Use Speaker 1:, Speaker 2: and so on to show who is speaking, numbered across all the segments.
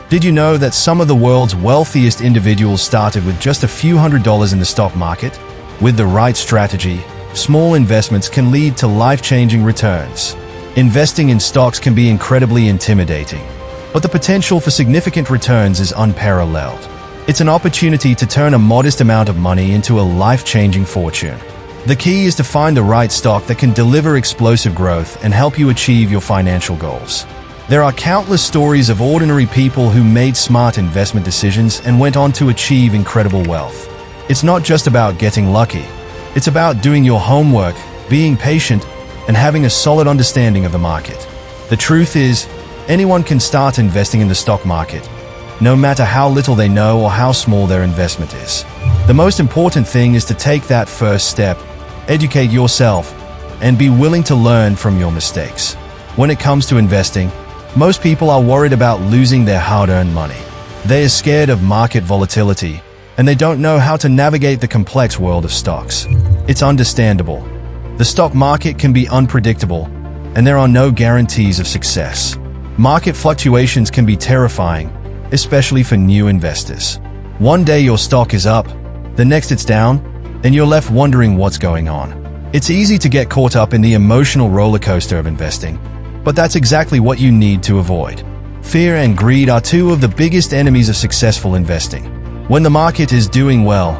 Speaker 1: Did you know that some of the world's wealthiest individuals started with just a few $100s in the stock market? With the right strategy, small investments can lead to life-changing returns. Investing in stocks can be incredibly intimidating, but the potential for significant returns is unparalleled. It's an opportunity to turn a modest amount of money into a life-changing fortune. The key is to find the right stock that can deliver explosive growth and help you achieve your financial goals. There are countless stories of ordinary people who made smart investment decisions and went on to achieve incredible wealth. It's not just about getting lucky. It's about doing your homework, being patient, and having a solid understanding of the market. The truth is, anyone can start investing in the stock market, no matter how little they know or how small their investment is. The most important thing is to take that first step, educate yourself, and be willing to learn from your mistakes. When it comes to investing, most people are worried about losing their hard-earned money. They are scared of market volatility, and they don't know how to navigate the complex world of stocks. It's understandable. The stock market can be unpredictable, and there are no guarantees of success. Market fluctuations can be terrifying, especially for new investors. One day your stock is up, the next it's down, and you're left wondering what's going on. It's easy to get caught up in the emotional roller coaster of investing, but that's exactly what you need to avoid. Fear and greed are two of the biggest enemies of successful investing. When the market is doing well,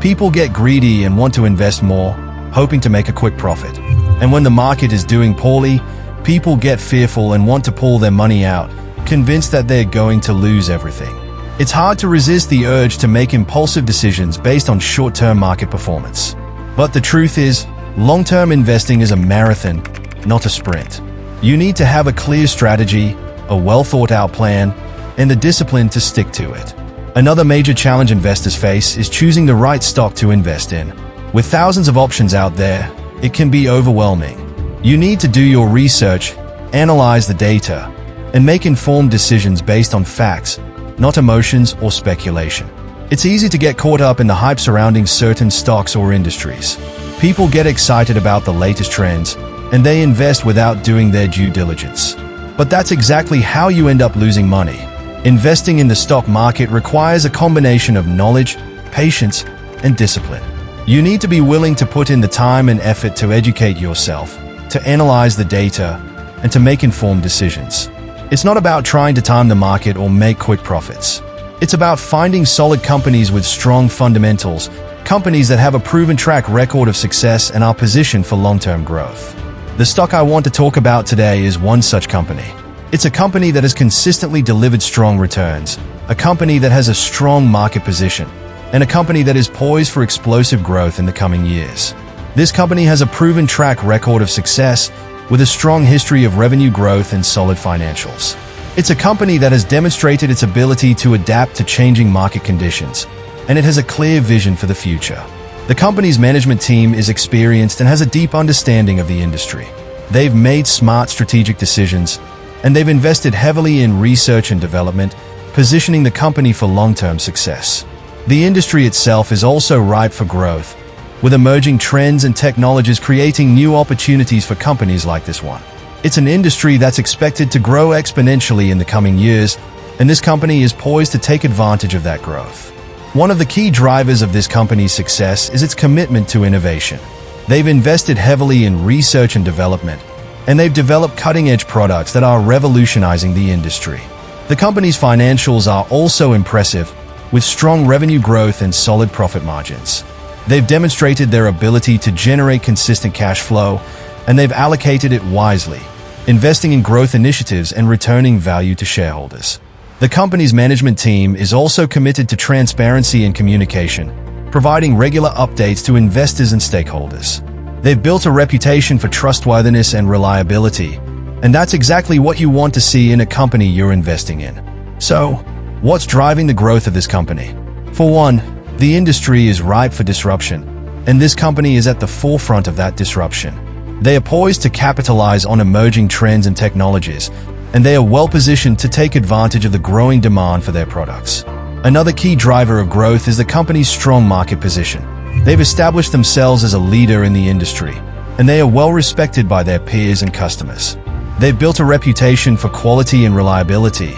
Speaker 1: people get greedy and want to invest more, hoping to make a quick profit. And when the market is doing poorly, people get fearful and want to pull their money out, convinced that they're going to lose everything. It's hard to resist the urge to make impulsive decisions based on short-term market performance. But the truth is, long-term investing is a marathon, not a sprint. You need to have a clear strategy, a well-thought-out plan, and the discipline to stick to it. Another major challenge investors face is choosing the right stock to invest in. With thousands of options out there, it can be overwhelming. You need to do your research, analyze the data, and make informed decisions based on facts, not emotions or speculation. It's easy to get caught up in the hype surrounding certain stocks or industries. People get excited about the latest trends, and they invest without doing their due diligence. But that's exactly how you end up losing money. Investing in the stock market requires a combination of knowledge, patience, and discipline. You need to be willing to put in the time and effort to educate yourself, to analyze the data, and to make informed decisions. It's not about trying to time the market or make quick profits. It's about finding solid companies with strong fundamentals, companies that have a proven track record of success and are positioned for long-term growth. The stock I want to talk about today is one such company. It's a company that has consistently delivered strong returns, a company that has a strong market position, and a company that is poised for explosive growth in the coming years. This company has a proven track record of success with a strong history of revenue growth and solid financials. It's a company that has demonstrated its ability to adapt to changing market conditions, and it has a clear vision for the future. The company's management team is experienced and has a deep understanding of the industry. They've made smart strategic decisions, and they've invested heavily in research and development, positioning the company for long-term success. The industry itself is also ripe for growth, with emerging trends and technologies creating new opportunities for companies like this one. It's an industry that's expected to grow exponentially in the coming years, and this company is poised to take advantage of that growth. One of the key drivers of this company's success is its commitment to innovation. They've invested heavily in research and development, and they've developed cutting-edge products that are revolutionizing the industry. The company's financials are also impressive, with strong revenue growth and solid profit margins. They've demonstrated their ability to generate consistent cash flow, and they've allocated it wisely, investing in growth initiatives and returning value to shareholders. The company's management team is also committed to transparency and communication, providing regular updates to investors and stakeholders. They've built a reputation for trustworthiness and reliability, and that's exactly what you want to see in a company you're investing in. So, what's driving the growth of this company? For one, the industry is ripe for disruption, and this company is at the forefront of that disruption. They are poised to capitalize on emerging trends and technologies, and they are well-positioned to take advantage of the growing demand for their products. Another key driver of growth is the company's strong market position. They've established themselves as a leader in the industry, and they are well-respected by their peers and customers. They've built a reputation for quality and reliability,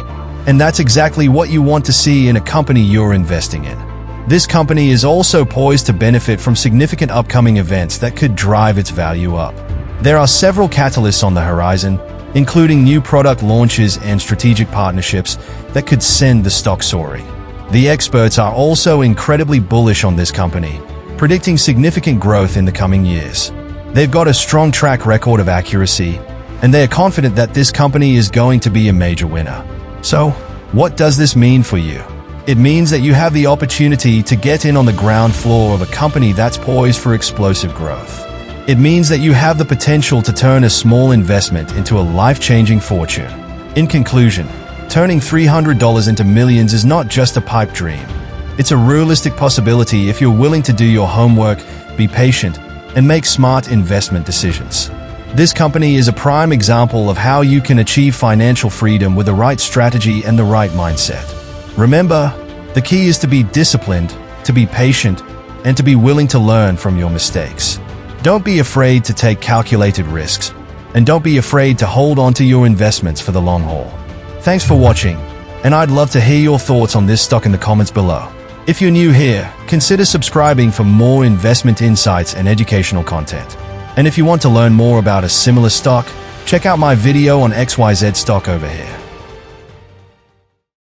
Speaker 1: And that's exactly what you want to see in a company you're investing in. This company is also poised to benefit from significant upcoming events that could drive its value up. There are several catalysts on the horizon, including new product launches and strategic partnerships that could send the stock soaring. The experts are also incredibly bullish on this company, predicting significant growth in the coming years. They've got a strong track record of accuracy, and they are confident that this company is going to be a major winner. So, what does this mean for you? It means that you have the opportunity to get in on the ground floor of a company that's poised for explosive growth. It means that you have the potential to turn a small investment into a life-changing fortune. In conclusion, turning $300 into millions is not just a pipe dream. It's a realistic possibility if you're willing to do your homework, be patient, and make smart investment decisions. This company is a prime example of how you can achieve financial freedom with the right strategy and the right mindset. Remember, the key is to be disciplined, to be patient, and to be willing to learn from your mistakes. Don't be afraid to take calculated risks, and don't be afraid to hold on to your investments for the long haul. Thanks for watching, and I'd love to hear your thoughts on this stock in the comments below. If you're new here, consider subscribing for more investment insights and educational content. And if you want to learn more about a similar stock, check out my video on XYZ stock over here.